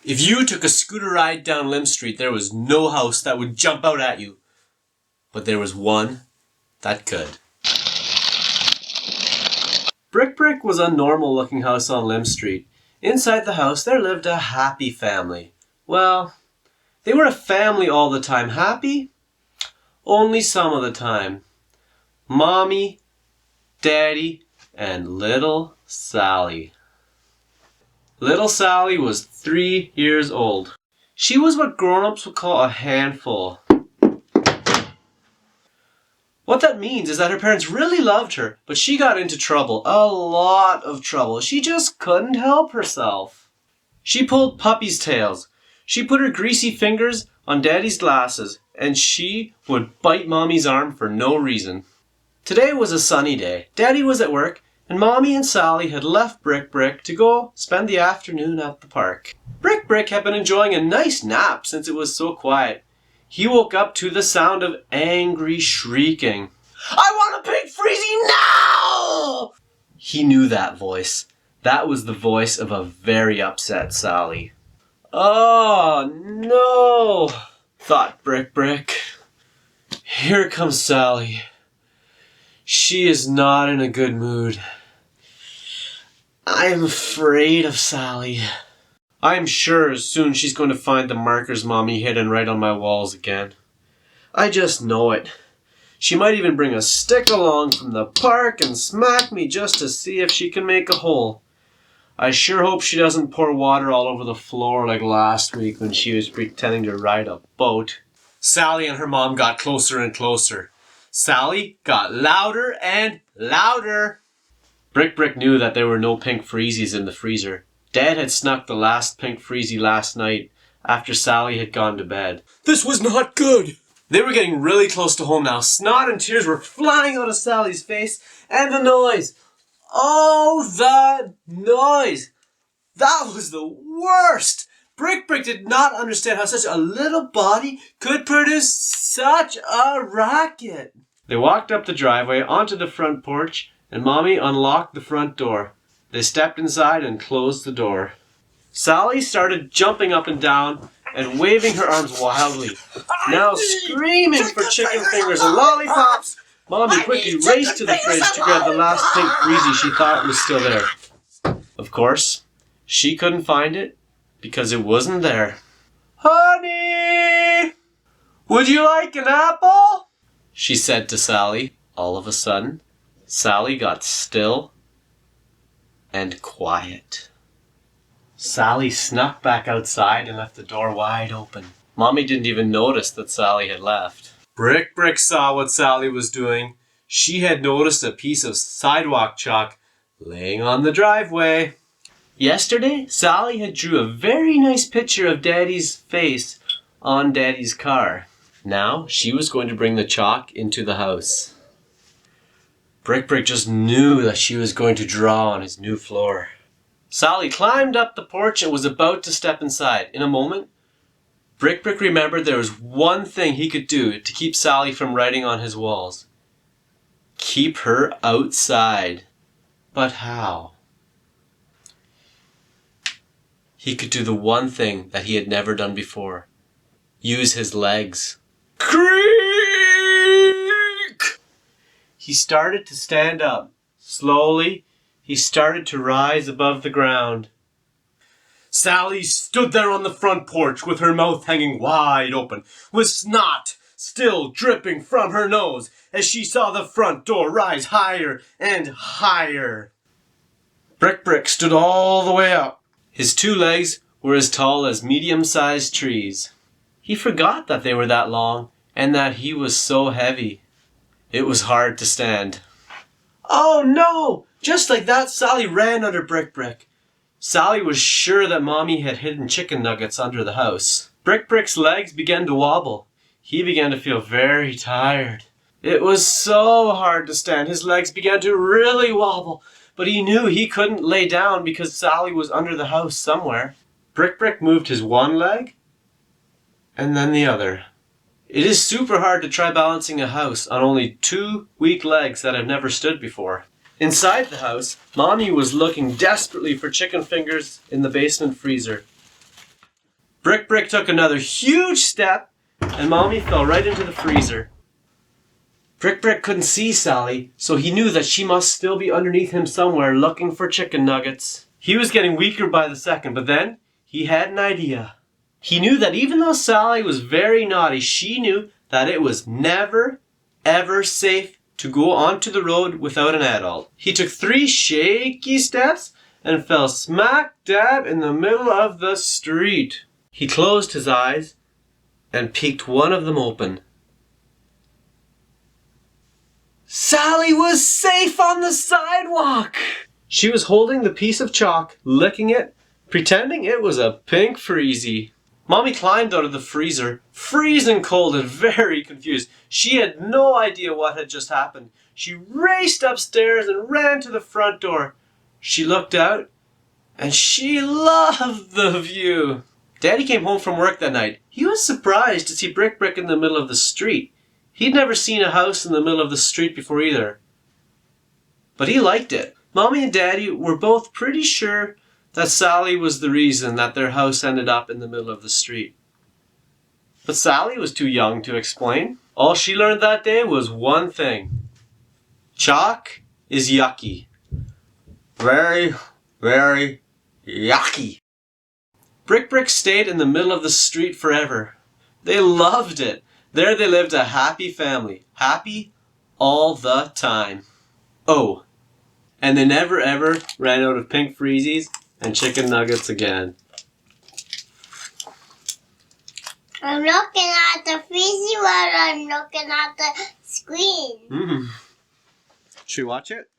If you took a scooter ride down Lim Street, there was no house that would jump out at you. But there was one that could. Brick was a normal-looking house on Lim Street. Inside the house, there lived a happy family. Well, they were a family all the time. Happy? Only some of the time. Mommy, Daddy, and little Sally. Little Sally was 3 years old. She was what grown-ups would call a handful. What that means is that her parents really loved her, but she got into trouble. A lot of trouble. She just couldn't help herself. She pulled puppies' tails. She put her greasy fingers on Daddy's glasses, and she would bite Mommy's arm for no reason. Today was a sunny day. Daddy was at work, and Mommy and Sally had left Brick to go spend the afternoon at the park. Brick had been enjoying a nice nap since it was so quiet. He woke up to the sound of angry shrieking. "I want a pink Freezie now!" He knew that voice. That was the voice of a very upset Sally. "Oh, no," thought Brick. "Here comes Sally. She is not in a good mood. I am afraid of Sally. I am sure soon she's going to find the markers Mommy hidden right on my walls again. I just know it. She might even bring a stick along from the park and smack me just to see if she can make a hole. I sure hope she doesn't pour water all over the floor like last week when she was pretending to ride a boat." Sally and her mom got closer and closer. Sally got louder and louder. Brick knew that there were no pink Freezies in the freezer. Dad had snuck the last pink Freezie last night after Sally had gone to bed. This was not good. They were getting really close to home now. Snot and tears were flying out of Sally's face. And the noise. Oh, the noise. That was the worst. Brick did not understand how such a little body could produce such a racket. They walked up the driveway onto the front porch, and Mommy unlocked the front door. They stepped inside and closed the door. Sally started jumping up and down and waving her arms wildly, now screaming for chicken fingers and lollipops. Mommy quickly raced to the fridge to grab the last pink Freezie she thought was still there. Of course, she couldn't find it because it wasn't there. "Honey, would you like an apple?" she said to Sally. All of a sudden, Sally got still and quiet. Sally snuck back outside and left the door wide open. Mommy didn't even notice that Sally had left. Brick saw what Sally was doing. She had noticed a piece of sidewalk chalk laying on the driveway. Yesterday, Sally had drew a very nice picture of Daddy's face on Daddy's car. Now, she was going to bring the chalk into the house. Brick just knew that she was going to draw on his new floor. Sally climbed up the porch and was about to step inside. In a moment, Brick remembered there was one thing he could do to keep Sally from writing on his walls. Keep her outside. But how? He could do the one thing that he had never done before. Use his legs. Creak! He started to stand up. Slowly, he started to rise above the ground. Sally stood there on the front porch with her mouth hanging wide open, with snot still dripping from her nose as she saw the front door rise higher and higher. Brick stood all the way up. His 2 legs were as tall as medium-sized trees. He forgot that they were that long and that he was so heavy. It was hard to stand. Oh no! Just like that, Sally ran under Brick. Sally was sure that Mommy had hidden chicken nuggets under the house. Brick's legs began to wobble. He began to feel very tired. It was so hard to stand. His legs began to really wobble, but he knew he couldn't lay down because Sally was under the house somewhere. Brick moved his one leg and then the other. It is super hard to try balancing a house on only 2 weak legs that have never stood before. Inside the house, Mommy was looking desperately for chicken fingers in the basement freezer. Brick took another huge step, and Mommy fell right into the freezer. Brick couldn't see Sally, so he knew that she must still be underneath him somewhere looking for chicken nuggets. He was getting weaker by the second, but then he had an idea. He knew that even though Sally was very naughty, she knew that it was never, ever safe to go onto the road without an adult. He took 3 shaky steps and fell smack dab in the middle of the street. He closed his eyes and peeked one of them open. Sally was safe on the sidewalk! She was holding the piece of chalk, licking it, pretending it was a pink Freezie. Mommy climbed out of the freezer, freezing cold and very confused. She had no idea what had just happened. She raced upstairs and ran to the front door. She looked out, and she loved the view. Daddy came home from work that night. He was surprised to see Brick in the middle of the street. He'd never seen a house in the middle of the street before either. But he liked it. Mommy and Daddy were both pretty sure that Sally was the reason that their house ended up in the middle of the street. But Sally was too young to explain. All she learned that day was one thing. Chalk is yucky. Very, very yucky. Brick stayed in the middle of the street forever. They loved it. There they lived a happy family. Happy all the time. Oh, and they never ever ran out of pink Freezies and chicken nuggets again. I'm looking at the Freezie while I'm looking at the screen. Should we watch it?